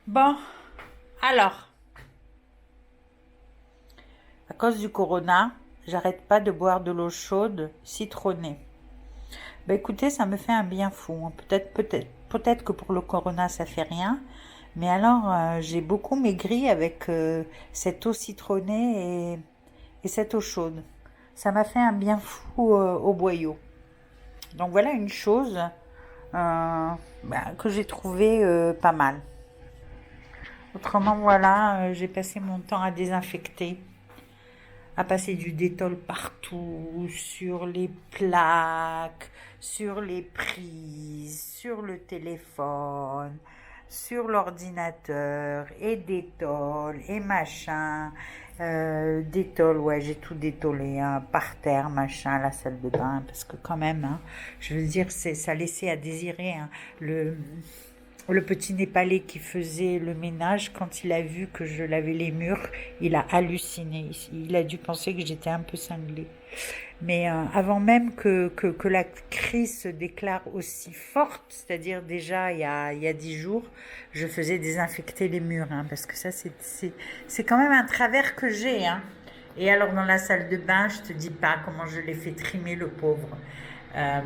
Bon, alors, à cause du corona, j'arrête pas de boire de l'eau chaude citronnée. Ben écoutez, ça me fait un bien fou, hein. Peut-être que pour le corona, ça fait rien. Mais alors, j'ai beaucoup maigri avec cette eau citronnée et cette eau chaude. Ça m'a fait un bien fou au boyau. Donc voilà une chose que j'ai trouvé pas mal. Autrement, voilà, j'ai passé mon temps à désinfecter, à passer du détol partout, sur les plaques, sur les prises, sur le téléphone, sur l'ordinateur, et détol, et machin. Détol, ouais, j'ai tout détollé, hein, par terre, machin, la salle de bain, parce que quand même, hein, je veux dire, ça laissait à désirer, hein, le petit Népalais qui faisait le ménage, quand il a vu que je lavais les murs, il a halluciné. Il a dû penser que j'étais un peu cinglée. Mais avant même que la crise se déclare aussi forte, c'est-à-dire déjà il y a 10 jours, je faisais désinfecter les murs, hein, parce que ça c'est quand même un travers que j'ai. Hein. Et alors dans la salle de bain, je te dis pas comment je l'ai fait trimer le pauvre. Euh,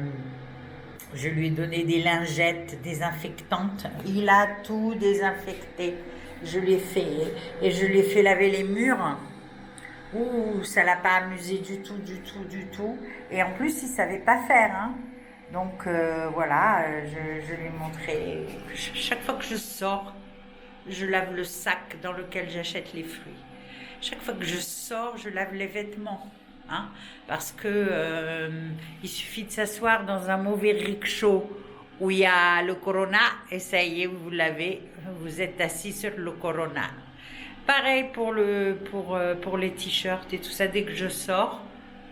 je lui ai donné des lingettes désinfectantes. Il a tout désinfecté. Je l'ai fait. Et je lui ai fait laver les murs. Ouh, ça l'a pas amusé du tout, du tout, du tout. Et en plus, il savait pas faire. Hein. Donc voilà, je lui ai montré. Chaque fois que je sors, je lave le sac dans lequel j'achète les fruits. Chaque fois que je sors, je lave les vêtements. Hein, parce que il suffit de s'asseoir dans un mauvais rickshaw où il y a le corona et ça y est, vous l'avez, vous êtes assis sur le corona. Pareil pour les t-shirts et tout ça, dès que je sors,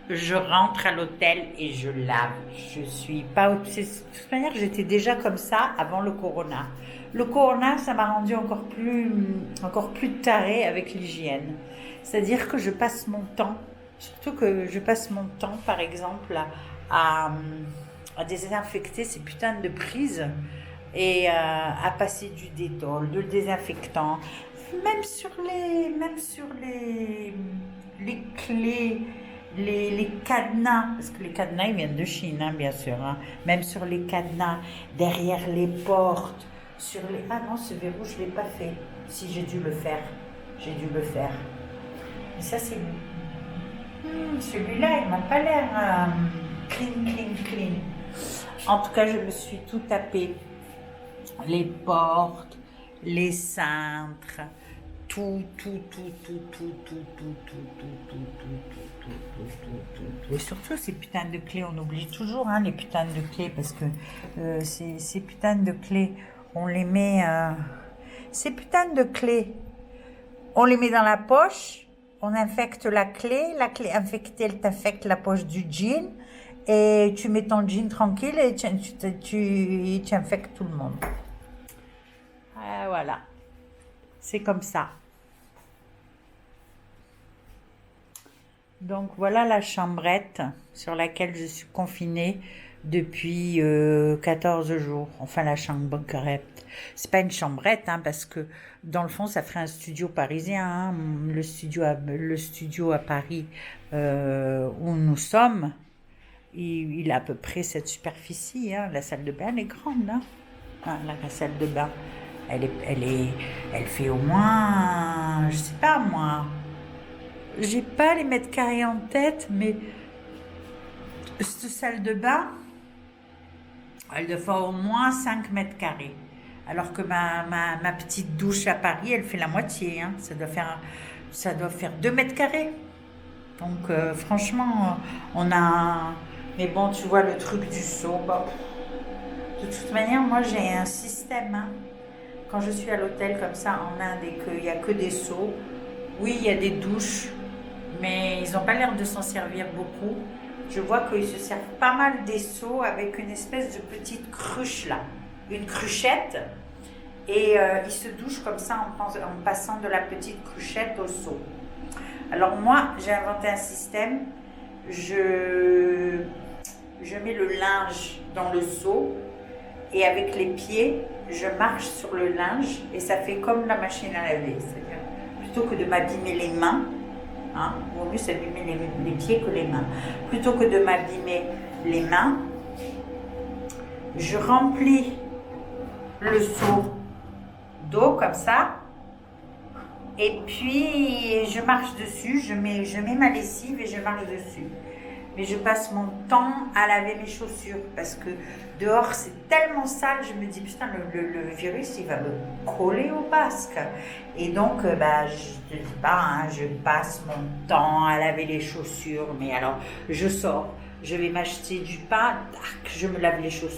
je rentre à l'hôtel et je lave. Je suis pas obsessive. De toute manière, j'étais déjà comme ça avant le corona. Le corona, ça m'a rendu encore plus tarée avec l'hygiène. C'est-à-dire que je passe mon temps, surtout que je passe mon temps, par exemple, à, à désinfecter ces putains de prises et à passer du détol, de désinfectant, même sur les clés, les cadenas, parce que les cadenas ils viennent de Chine, hein, bien sûr, hein, même sur les cadenas, derrière les portes, sur les... Ah non, ce verrou, je ne l'ai pas fait. Si, j'ai dû le faire. J'ai dû le faire. Mais ça, c'est... celui-là, il m'a pas l'air clean, clean, clean. En tout cas, je me suis tout tapé. Les portes, les cintres, tout. Et surtout ces putains de clés, on oublie toujours hein, les putains de clés parce que ces putains de clés, on les met... ces putains de clés, on les met dans la poche, on infecte la clé infectée, elle t'infecte la poche du jean et tu mets ton jean tranquille et tu infectes tout le monde. Voilà, c'est comme ça. Donc voilà la chambrette sur laquelle je suis confinée depuis 14 jours. Enfin la chambrette. C'est pas une chambrette hein, parce que dans le fond ça ferait un studio parisien. Hein. Le studio à Paris où nous sommes, il a à peu près cette superficie. Hein. La salle de bain elle est grande. Hein. Hein, la salle de bain elle fait au moins, je sais pas moi. J'ai pas les mètres carrés en tête, mais cette salle de bain, elle doit faire au moins 5 mètres carrés. Alors que ma petite douche à Paris, elle fait la moitié. Hein. Ça doit faire 2 mètres carrés. Donc franchement, on a... Mais bon, tu vois le truc du seau. Bah, de toute manière, moi j'ai un système. Hein. Quand je suis à l'hôtel comme ça en Inde et qu'il n'y a que des seaux, oui, il y a des douches, mais ils n'ont pas l'air de s'en servir beaucoup. Je vois qu'ils se servent pas mal des seaux avec une espèce de petite cruche là, une cruchette, et ils se douchent comme ça en passant de la petite cruchette au seau. Alors moi, j'ai inventé un système, je mets le linge dans le seau et avec les pieds, je marche sur le linge et ça fait comme la machine à laver. C'est-à-dire, plutôt que de m'abîmer les mains, hein, vaut mieux s'abîmer les pieds que les mains. Plutôt que de m'abîmer les mains, je remplis le seau d'eau comme ça. Et puis, je marche dessus, je mets ma lessive et je marche dessus. Mais je passe mon temps à laver mes chaussures parce que dehors, c'est tellement sale. Je me dis, putain, le virus, il va me coller au basque. Et donc, je ne dis pas, hein, je passe mon temps à laver les chaussures. Mais alors, je sors, je vais m'acheter du pain, tac, je me lave les chaussures.